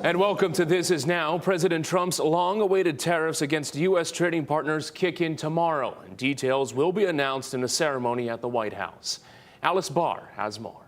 And welcome to This Is Now. President Trump's long-awaited tariffs against U.S. trading partners kick in tomorrow, and details will be announced in a ceremony at the White House. Alice Barr has more.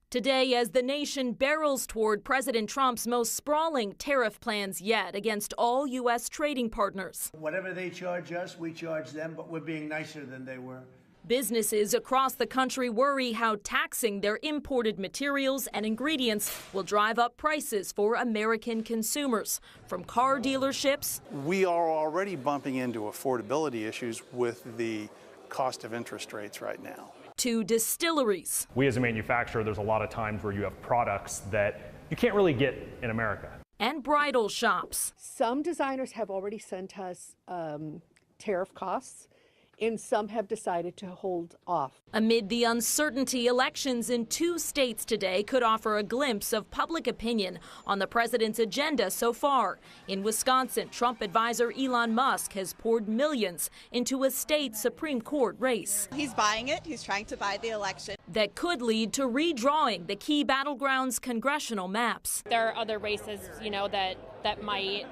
Today, as the nation barrels toward President Trump's most sprawling tariff plans yet against all U.S. trading partners. Whatever they charge us, we charge them, but we're being nicer than they were. Businesses across the country worry how taxing their imported materials and ingredients will drive up prices for American consumers. From car dealerships, we are already bumping into affordability issues with the cost of interest rates right now. To distilleries. We as a manufacturer, there's a lot of times where you have products that you can't really get in America. And bridal shops. Some designers have already sent us tariff costs, and some have decided to hold off. Amid the uncertainty, elections in 2 states today could offer a glimpse of public opinion on the president's agenda so far. In Wisconsin, Trump advisor Elon Musk has poured millions into a state Supreme Court race. He's buying it. He's trying to buy the election. That could lead to redrawing the key battlegrounds' congressional maps. There are other races, that might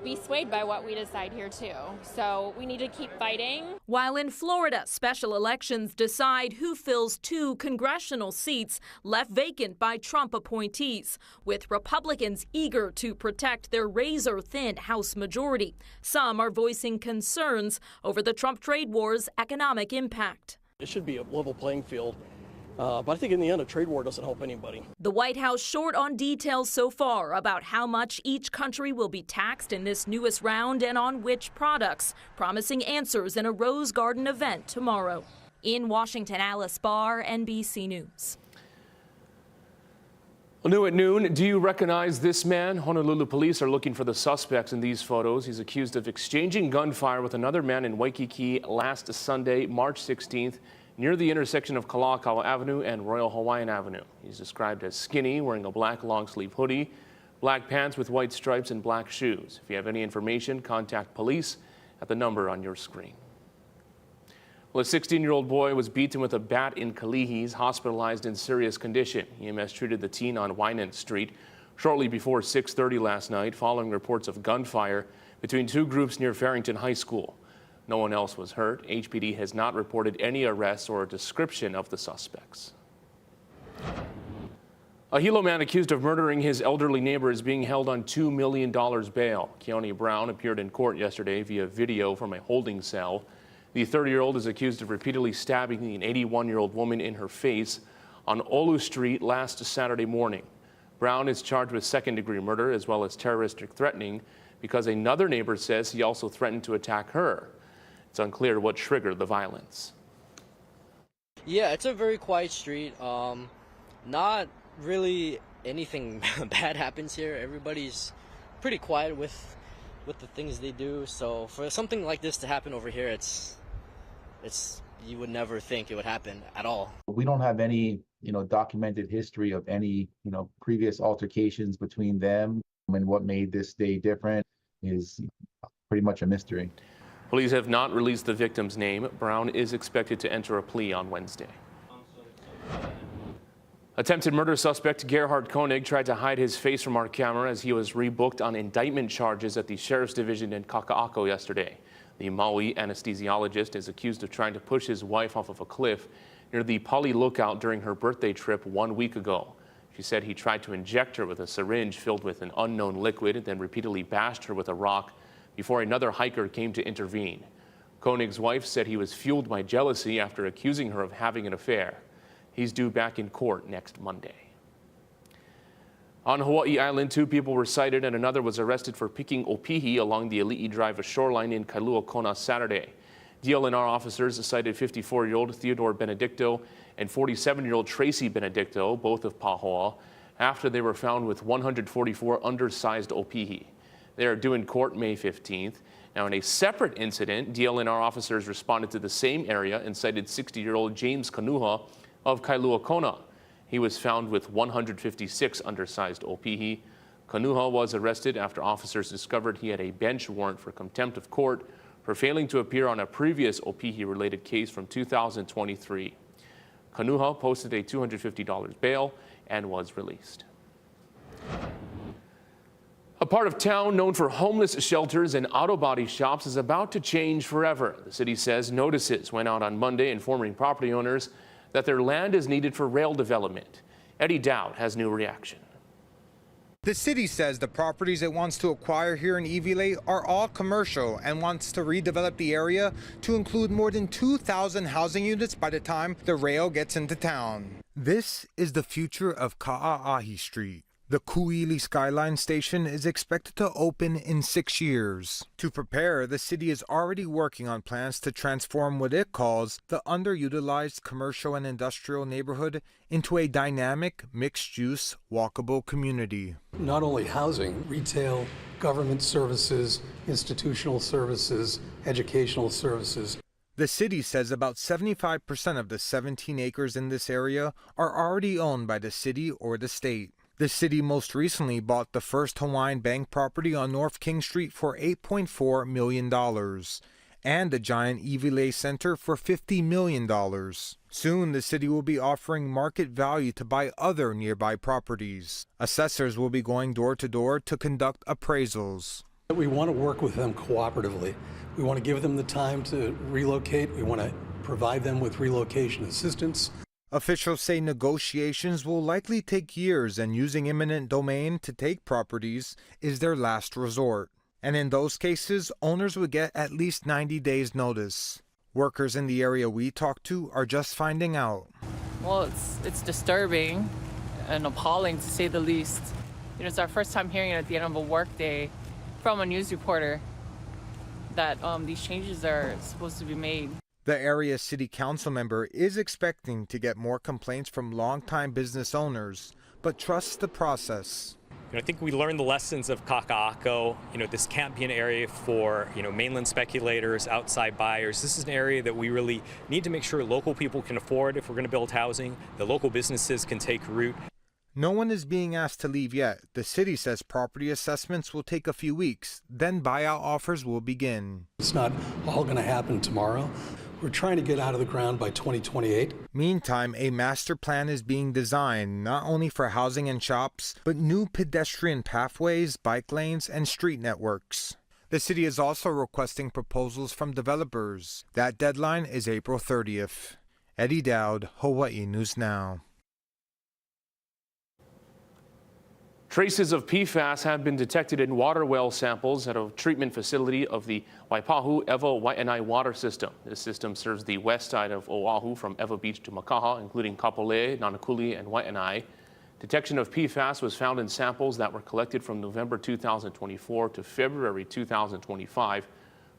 be swayed by what we decide here too. So we need to keep fighting. While in Florida, special elections decide who fills 2 congressional seats left vacant by Trump appointees, with Republicans eager to protect their razor-thin House majority. Some are voicing concerns over the Trump trade war's economic impact. It should be a level playing field. But I think in the end, a trade war doesn't help anybody. The White House short on details so far about how much each country will be taxed in this newest round and on which products, promising answers in a Rose Garden event tomorrow. In Washington, Alice Barr, NBC News. Well, new at noon, do you recognize this man? Honolulu police are looking for the suspects in these photos. He's accused of exchanging gunfire with another man in Waikiki last Sunday, March 16th. Near the intersection of Kalakaua Avenue and Royal Hawaiian Avenue. He's described as skinny, wearing a black long-sleeve hoodie, black pants with white stripes, and black shoes. If you have any information, contact police at the number on your screen. Well, a 16-year-old boy was beaten with a bat in Kalihi. He's hospitalized in serious condition. EMS treated the teen on Wynant Street shortly before 6:30 last night, following reports of gunfire between 2 groups near Farrington High School. No one else was hurt. HPD has not reported any arrests or a description of the suspects. A Hilo man accused of murdering his elderly neighbor is being held on $2 million bail. Keone Brown appeared in court yesterday via video from a holding cell. The 30-year-old is accused of repeatedly stabbing an 81-year-old woman in her face on Olu Street last Saturday morning. Brown is charged with second-degree murder as well as terroristic threatening because another neighbor says he also threatened to attack her. It's unclear what triggered the violence. Yeah, it's a very quiet street. Not really anything bad happens here. Everybody's pretty quiet with the things they do. So for something like this to happen over here, it's you would never think it would happen at all. We don't have any, documented history of any, previous altercations between them. And what made this day different is pretty much a mystery. Police have not released the victim's name. Brown is expected to enter a plea on Wednesday. Attempted murder suspect Gerhard Koenig tried to hide his face from our camera as he was rebooked on indictment charges at the Sheriff's Division in Kaka'ako yesterday. The Maui anesthesiologist is accused of trying to push his wife off of a cliff near the Pali Lookout during her birthday trip 1 week ago. She said he tried to inject her with a syringe filled with an unknown liquid and then repeatedly bashed her with a rock before another hiker came to intervene. Koenig's wife said he was fueled by jealousy after accusing her of having an affair. He's due back in court next Monday. On Hawaii Island, 2 people were cited and another was arrested for picking opihi along the Ali'i Drive shoreline in Kailua Kona Saturday. DLNR officers cited 54-year-old Theodore Benedicto and 47-year-old Tracy Benedicto, both of Pahoa, after they were found with 144 undersized opihi. They are due in court May 15th. Now, in a separate incident, DLNR officers responded to the same area and cited 60-year-old James Kanuha of Kailua Kona. He was found with 156 undersized opihi. Kanuha was arrested after officers discovered he had a bench warrant for contempt of court for failing to appear on a previous opihi-related case from 2023. Kanuha posted a $250 bail. and was released. A part of town known for homeless shelters and auto body shops is about to change forever. The city says notices went out on Monday informing property owners that their land is needed for rail development. Eddie Dowd has new reaction. The city says the properties it wants to acquire here in Iwilei are all commercial and wants to redevelop the area to include more than 2,000 housing units by the time the rail gets into town. This is the future of Ka'a'ahi Street. The Ku'ili Skyline Station is expected to open in 6 years. To prepare, the city is already working on plans to transform what it calls the underutilized commercial and industrial neighborhood into a dynamic, mixed-use, walkable community. Not only housing, retail, government services, institutional services, educational services. The city says about 75% of the 17 acres in this area are already owned by the city or the state. The city most recently bought the first Hawaiian Bank property on North King Street for $8.4 million and the giant Iwilei Center for $50 million. Soon, the city will be offering market value to buy other nearby properties. Assessors will be going door to door to conduct appraisals. We want to work with them cooperatively. We want to give them the time to relocate. We want to provide them with relocation assistance. Officials say negotiations will likely take years, and using eminent domain to take properties is their last resort. And in those cases, owners would get at least 90 days notice. Workers in the area we talked to are just finding out. Well, it's disturbing and appalling to say the least. You know, it's our first time hearing it at the end of a workday from a news reporter that these changes are supposed to be made. The area city council member is expecting to get more complaints from longtime business owners, but trusts the process. I think we learned the lessons of Kaka'ako. This can't be an area for, mainland speculators, outside buyers. This is an area that we really need to make sure local people can afford if we're going to build housing, the local businesses can take root. No one is being asked to leave yet. The city says property assessments will take a few weeks, then buyout offers will begin. It's not all going to happen tomorrow. We're trying to get out of the ground by 2028. Meantime, a master plan is being designed not only for housing and shops, but new pedestrian pathways, bike lanes, and street networks. The city is also requesting proposals from developers. That deadline is April 30th. Eddie Dowd, Hawaii News Now. Traces of PFAS have been detected in water well samples at a treatment facility of the Waipahu Ewa Waianae water system. This system serves the west side of Oahu from Ewa Beach to Makaha, including Kapolei, Nanakuli, and Waianae. Detection of PFAS was found in samples that were collected from November 2024 to February 2025.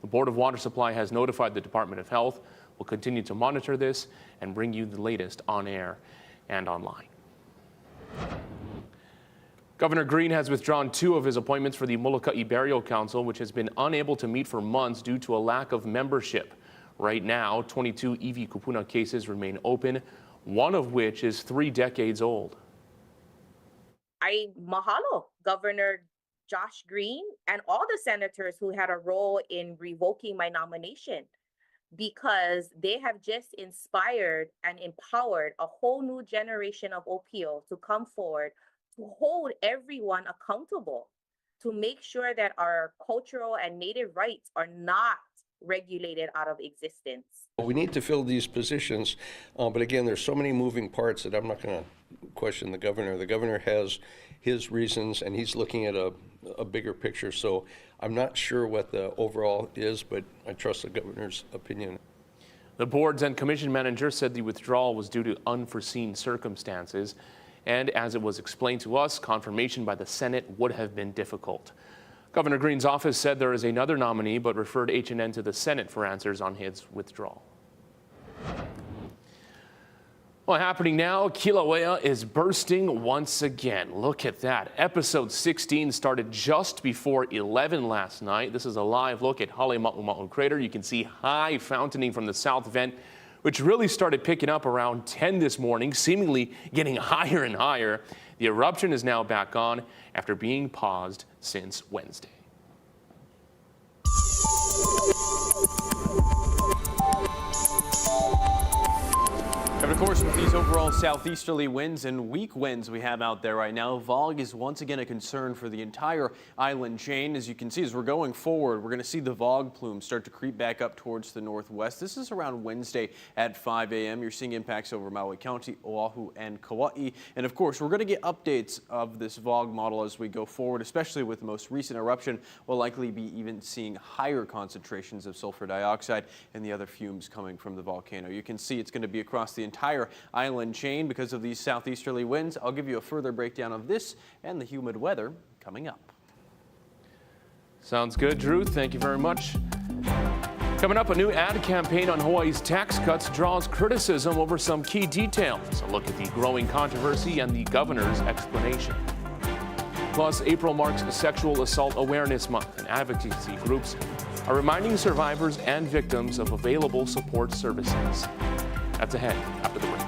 The Board of Water Supply has notified the Department of Health. We'll continue to monitor this and bring you the latest on air and online. Governor Green has withdrawn 2 of his appointments for the Moloka'i Burial Council, which has been unable to meet for months due to a lack of membership. Right now, 22 iwi kupuna cases remain open, one of which is 3 decades old. I mahalo Governor Josh Green and all the senators who had a role in revoking my nomination, because they have just inspired and empowered a whole new generation of OPO to come forward to hold everyone accountable, to make sure that our cultural and native rights are not regulated out of existence. We need to fill these positions, but again, there's so many moving parts that I'm not going to question the governor. The governor has his reasons, and he's looking at a bigger picture, so I'm not sure what the overall is, but I trust the governor's opinion. The boards and commission manager said the withdrawal was due to unforeseen circumstances. And as it was explained to us, confirmation by the Senate would have been difficult. Governor Green's office said there is another nominee, but referred H&N to the Senate for answers on his withdrawal. Well, happening now, Kilauea is bursting once again. Look at that. Episode 16 started just before 11 last night. This is a live look at Hale Ma'uma'u crater. You can see high fountaining from the south vent, which really started picking up around 10 this morning, seemingly getting higher and higher. The eruption is now back on after being paused since Wednesday. And of course, with these overall southeasterly winds and weak winds we have out there right now, fog is once again a concern for the entire island chain. As you can see, as we're going forward, we're going to see the fog plumes start to creep back up towards the northwest. This is around Wednesday at 5 a.m. You're seeing impacts over Maui County, Oahu, and Kauai. And of course, we're going to get updates of this fog model as we go forward, especially with the most recent eruption. We'll likely be even seeing higher concentrations of sulfur dioxide and the other fumes coming from the volcano. You can see it's going to be across the entire island chain because of these southeasterly winds. I'll give you a further breakdown of this and the humid weather coming up. Sounds good, Drew. Thank you very much. Coming up, a new ad campaign on Hawaii's tax cuts draws criticism over some key details. A look at the growing controversy and the governor's explanation. Plus, April marks Sexual Assault Awareness Month, and advocacy groups are reminding survivors and victims of available support services. That's ahead after the break.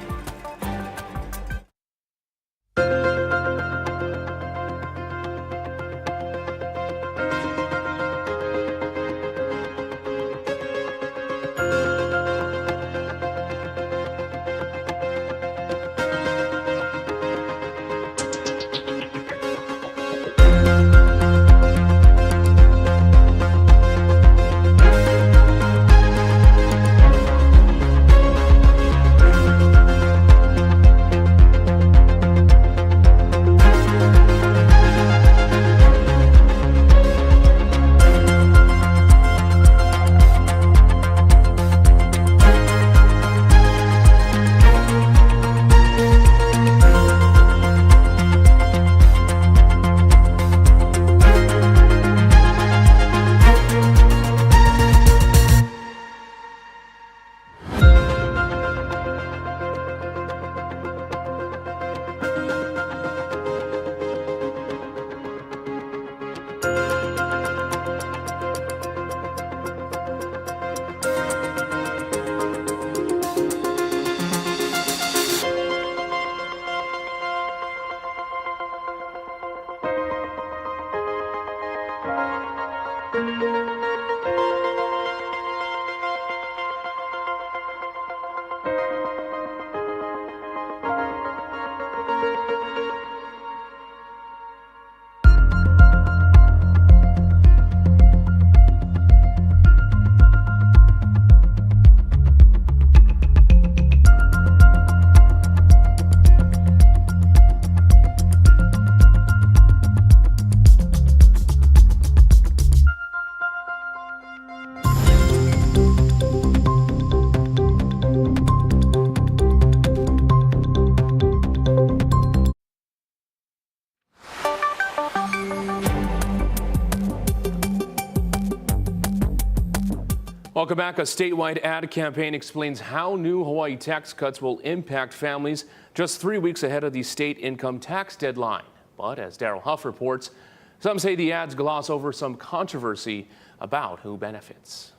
Welcome back. A statewide ad campaign explains how new Hawaii tax cuts will impact families just 3 weeks ahead of the state income tax deadline. But as Daryl Huff reports, some say the ads gloss over some controversy about who benefits.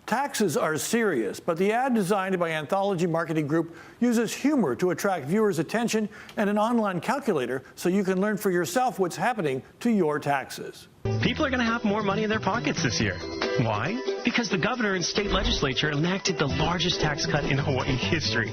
Taxes are serious, but the ad designed by Anthology Marketing Group uses humor to attract viewers' attention and an online calculator so you can learn for yourself what's happening to your taxes. People are going to have more money in their pockets this year. Why? Because the governor and state legislature enacted the largest tax cut in Hawaii history.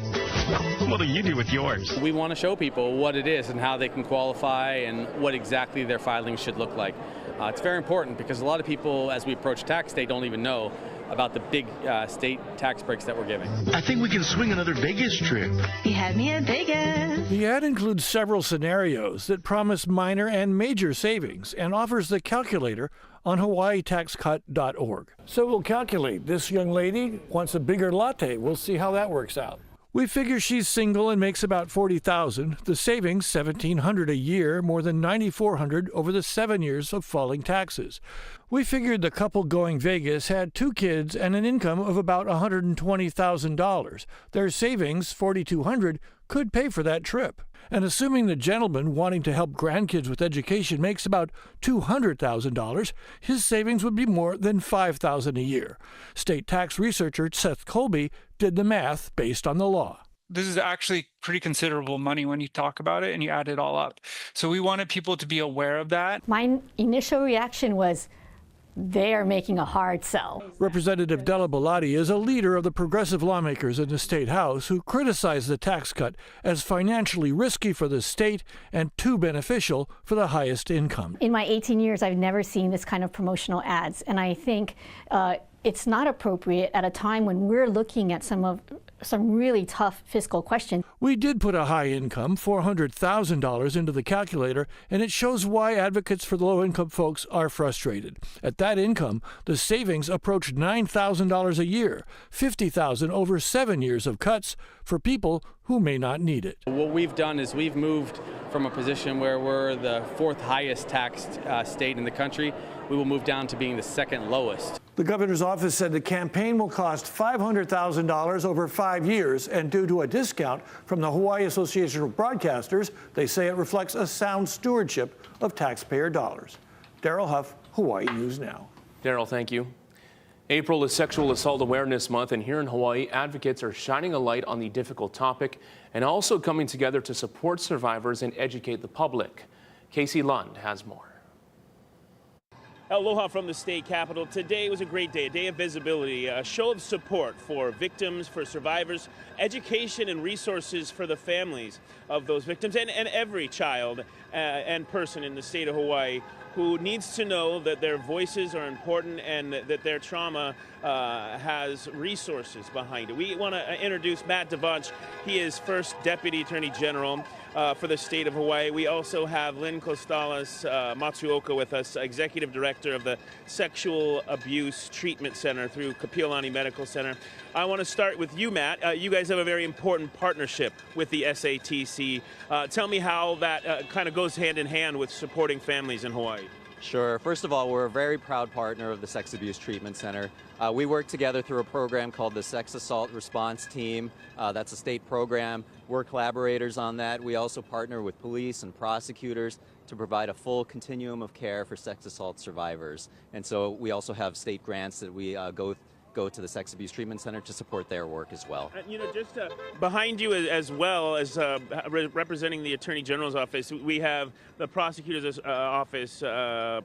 What do you do with yours? We want to show people what it is and how they can qualify and what exactly their filings should look like. It's very important because a lot of people, as we approach tax day, don't even know about the big state tax breaks that we're giving. I think we can swing another Vegas trip. You had me at Vegas. The ad includes several scenarios that promise minor and major savings and offers the calculator on hawaiitaxcut.org. So we'll calculate. This young lady wants a bigger latte. We'll see how that works out. We figure she's single and makes about $40,000. The savings, $1,700 a year, more than $9,400 over the 7 years of falling taxes. We figured the couple going Vegas had 2 kids and an income of about $120,000. Their savings, $4,200, could pay for that trip. And assuming the gentleman wanting to help grandkids with education makes about $200,000, his savings would be more than $5,000 a year. State tax researcher Seth Colby did the math based on the law. This is actually pretty considerable money when you talk about it and you add it all up. So we wanted people to be aware of that. My initial reaction was, they are making a hard sell. Representative Della Bellotti is a leader of the progressive lawmakers in the State House who criticize the tax cut as financially risky for the state and too beneficial for the highest income. In my 18 years, I've never seen this kind of promotional ads, and I think it's not appropriate at a time when we're looking at some really tough fiscal questions. We did put a high income, $400,000, into the calculator, and it shows why advocates for the low-income folks are frustrated. At that income, the savings approach $9,000 a year, $50,000 over 7 years of cuts for people who may not need it. What we've done is we've moved from a position where we're the fourth highest taxed state in the country. We will move down to being the second lowest. The governor's office said the campaign will cost $500,000 over 5 years, and due to a discount from the Hawaii Association of Broadcasters, they say it reflects a sound stewardship of taxpayer dollars. Daryl Huff, Hawaii News Now. Daryl, thank you. April is Sexual Assault Awareness Month, and here in Hawaii, advocates are shining a light on the difficult topic and also coming together to support survivors and educate the public. Casey Lund has more. Aloha from the state capitol. Today was a great day, a day of visibility, a show of support for victims, for survivors, education and resources for the families of those victims and every child and person in the state of Hawaii who needs to know that their voices are important and that their trauma has resources behind it. We want to introduce Matt Devonch. He is first Deputy Attorney General for the state of Hawaii. We also have Lynn Costales Matsuoka with us, Executive Director of the Sexual Abuse Treatment Center through Kapiolani Medical Center. I want to start with you, Matt. You guys have a very important partnership with the SATC. Tell me how that kind of goes hand in hand with supporting families in Hawaii. Sure. First of all, we're a very proud partner of the Sex Abuse Treatment Center. We work together through a program called the Sex Assault Response Team. That's a state program. We're collaborators on that. We also partner with police and prosecutors to provide a full continuum of care for sex assault survivors. And so we also have state grants that we go to the Sex Abuse Treatment Center to support their work as well. You know, just behind you as well as representing the Attorney General's office, we have the prosecutor's office,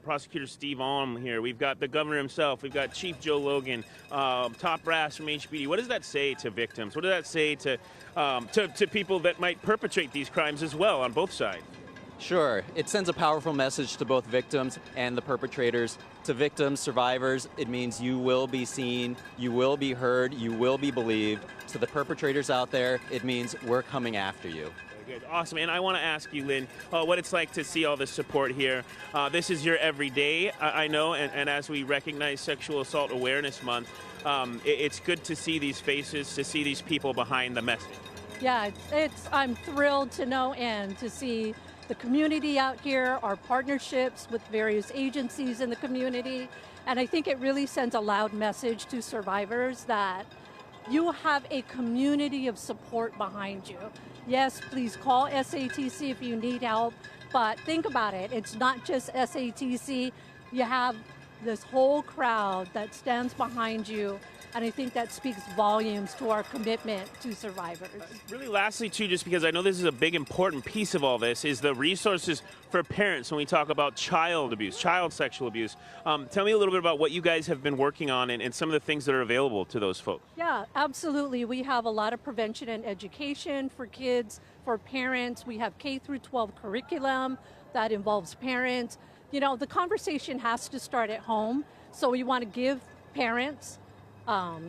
Prosecutor Steve Alm here. We've got the governor himself. We've got Chief Joe Logan, top brass from HPD. What does that say to victims? What does that say to people that might perpetrate these crimes as well on both sides? Sure. It sends a powerful message to both victims and the perpetrators. To victims, survivors, it means you will be seen, you will be heard, you will be believed. To the perpetrators out there, it means we're coming after you. Good. Awesome. And I want to ask you, Lynn, what it's like to see all this support here. This is your everyday, I know, and as we recognize Sexual Assault Awareness Month, it's good to see these faces, to see these people behind the message. Yeah, I'm thrilled to know and to see the community out here, our partnerships with various agencies in the community, and I think it really sends a loud message to survivors that you have a community of support behind you. Yes, please call SATC if you need help, but think about it. It's not just SATC. You have this whole crowd that stands behind you, and I think that speaks volumes to our commitment to survivors. Really lastly, too, just because I know this is a big important piece of all this, is the resources for parents when we talk about child abuse, child sexual abuse. Tell me a little bit about what you guys have been working on and some of the things that are available to those folks. Yeah, absolutely. We have a lot of prevention and education for kids, for parents. We have K through 12 curriculum that involves parents. You know, the conversation has to start at home, so we want to give parents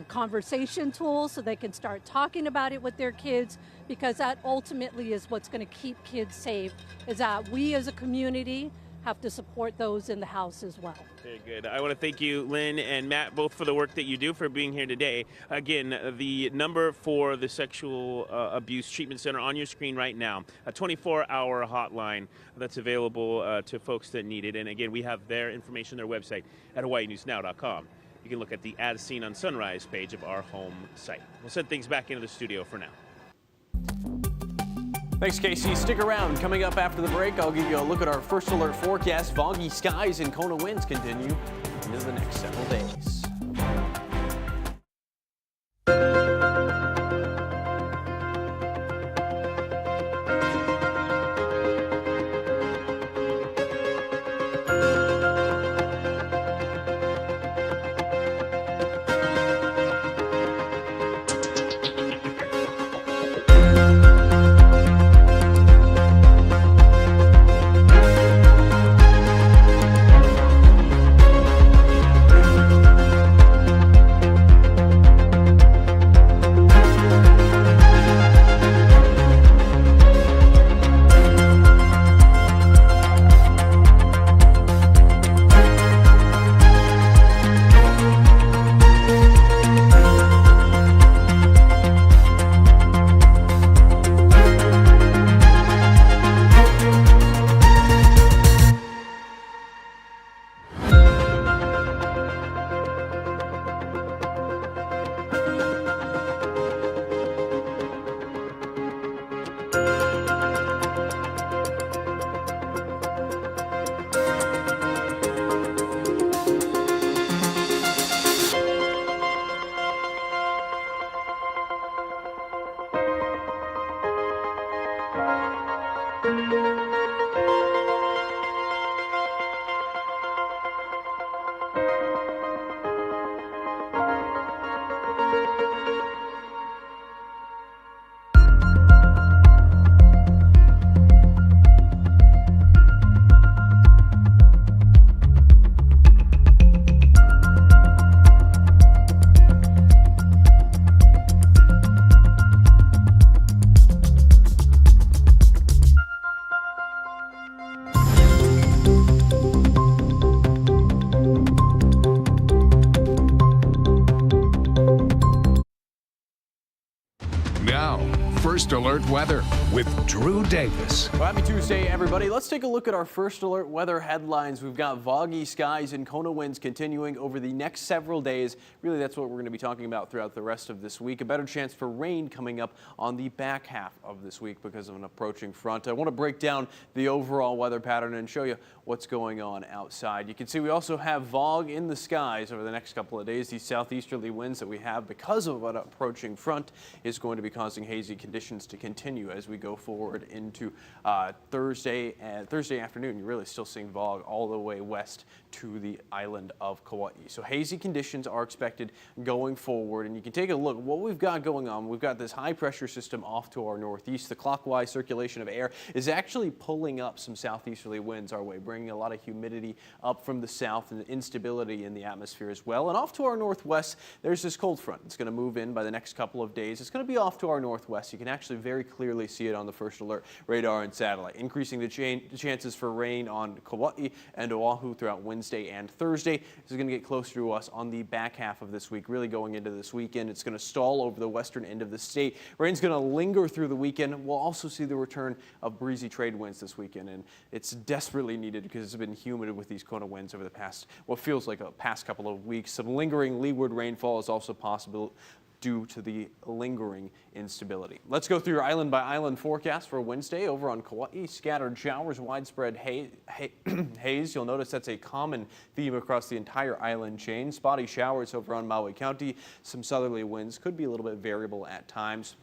conversation tools so they can start talking about it with their kids, because that ultimately is what's going to keep kids safe, is that we as a community have to support those in the house as well. Very good. I want to thank you, Lynn and Matt, both for the work that you do, for being here today. Again, the number for the Sexual Abuse Treatment Center on your screen right now, a 24-hour hotline that's available to folks that need it. And again, we have their information, their website at hawaiinewsnow.com. You can look at the As Seen on Sunrise page of our home site. We'll send things back into the studio for now. Thanks, Casey. Stick around. Coming up after the break, I'll give you a look at our first alert forecast. Foggy skies and Kona winds continue into the next several days. First Alert Weather with Drew Davis. Well, happy Tuesday, everybody. Let's take a look at our First Alert weather headlines. We've got foggy skies and Kona winds continuing over the next several days. Really, that's what we're going to be talking about throughout the rest of this week. A better chance for rain coming up on the back half of this week because of an approaching front. I want to break down the overall weather pattern and show you what's going on outside. You can see we also have fog in the skies over the next couple of days. These southeasterly winds that we have because of an approaching front is going to be causing hazy conditions to continue as we go forward into Thursday afternoon. You're really still seeing fog all the way west to the island of Kauai. So hazy conditions are expected going forward, and you can take a look at what we've got going on. We've got this high pressure system off to our northeast. The clockwise circulation of air is actually pulling up some southeasterly winds our way, bringing a lot of humidity up from the south and instability in the atmosphere as well. And off to our northwest, there's this cold front. It's going to move in by the next couple of days. It's going to be off to our northwest. You can actually very clearly see it on the First Alert radar and satellite, increasing the chances for rain on Kauai and Oahu throughout Wednesday and Thursday. This is going to get closer to us on the back half of this week, really going into this weekend. It's going to stall over the western end of the state. Rain's going to linger through the weekend. We'll also see the return of breezy trade winds this weekend, and it's desperately needed because it's been humid with these Kona winds over the past, what feels like a past couple of weeks. Some lingering leeward rainfall is also possible due to the lingering instability. Let's go through your island by island forecast for Wednesday. Over on Kauai, scattered showers, widespread haze. You'll notice that's a common theme across the entire island chain. Spotty showers over on Maui County. Some southerly winds could be a little bit variable at times.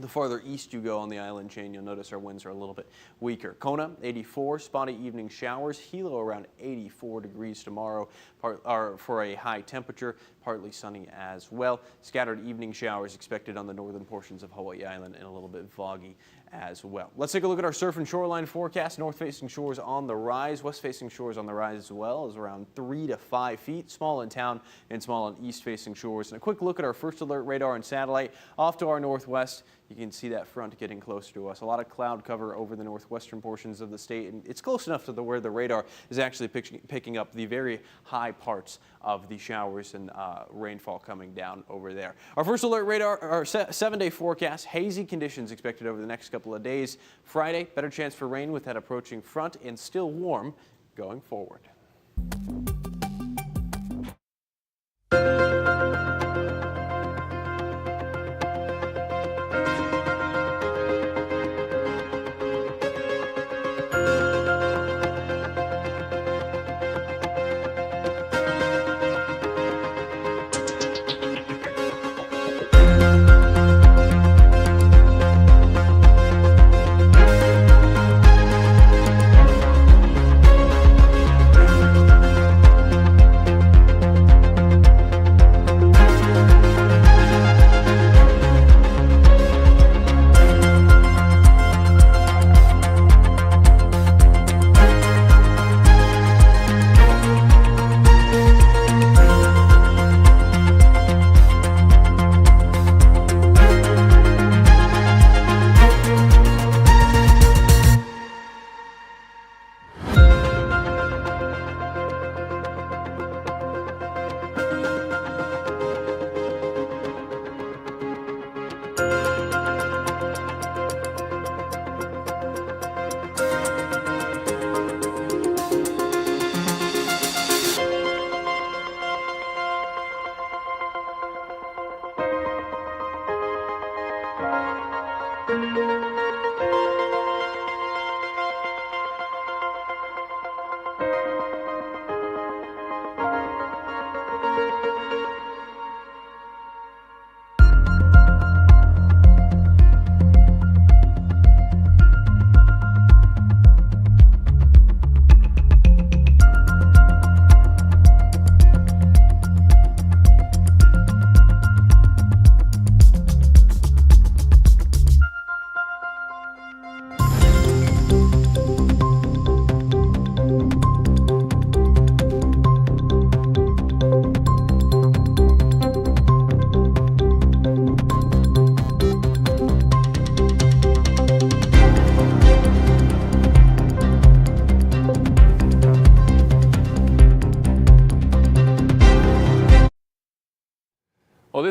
The farther east you go on the island chain, you'll notice our winds are a little bit weaker. Kona, 84, spotty evening showers. Hilo around 84 degrees tomorrow for a high temperature, partly sunny as well. Scattered evening showers expected on the northern portions of Hawaii Island and a little bit foggy as well. Let's take a look at our surf and shoreline forecast. North-facing shores on the rise, west-facing shores on the rise as well, is around 3 to 5 feet. Small in town and small on east-facing shores. And a quick look at our First Alert radar and satellite off to our northwest. You can see that front getting closer to us. A lot of cloud cover over the northwestern portions of the state, and it's close enough to where the radar is actually picking up the very high parts of the showers and rainfall coming down over there. Our First Alert radar, our 7-day forecast, hazy conditions expected over the next couple of days. Friday, better chance for rain with that approaching front and still warm going forward.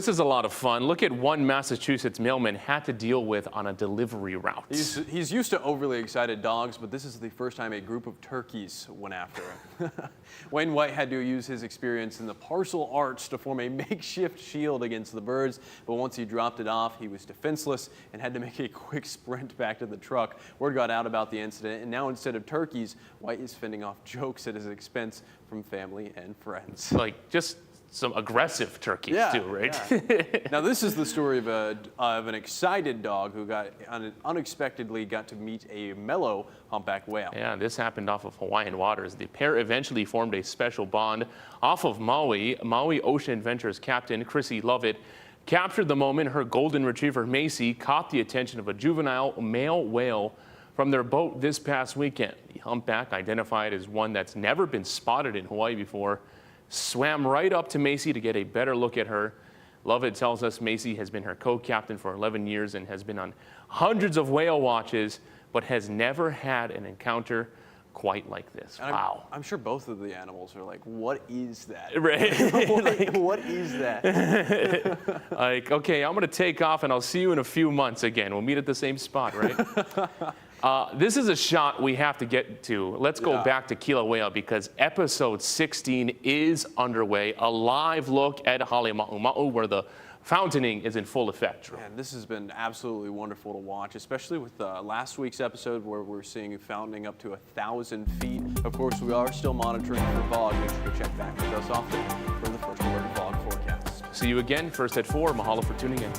this is a lot of fun. Look at one Massachusetts mailman had to deal with on a delivery route. He's used to overly excited dogs, but this is the first time a group of turkeys went after him. Wayne White had to use his experience in the parcel arch to form a makeshift shield against the birds, but once he dropped it off, he was defenseless and had to make a quick sprint back to the truck. Word got out about the incident, and now instead of turkeys, White is fending off jokes at his expense from family and friends. Like, just some aggressive turkeys too, right? Yeah. Now this is the story of an excited dog who unexpectedly got to meet a mellow humpback whale. Yeah, this happened off of Hawaiian waters. The pair eventually formed a special bond off of Maui. Maui Ocean Adventures captain Chrissy Lovett captured the moment her golden retriever Macy caught the attention of a juvenile male whale from their boat this past weekend. The humpback, identified as one that's never been spotted in Hawaii before, swam right up to Macy to get a better look at her. Lovett tells us Macy has been her co-captain for 11 years and has been on hundreds of whale watches, but has never had an encounter quite like this. Wow. I'm sure both of the animals are like, what is that? Right. What is that? Like, okay, I'm going to take off and I'll see you in a few months again. We'll meet at the same spot, right? This is a shot we have to get to. Let's go back to Kilauea because episode 16 is underway. A live look at Halemaumau where the fountaining is in full effect. And this has been absolutely wonderful to watch, especially with last week's episode where we're seeing fountaining up to 1,000 feet. Of course, we are still monitoring for fog. Make sure to check back with us often for the first alert fog forecast. See you again, first at 4. Mahalo for tuning in.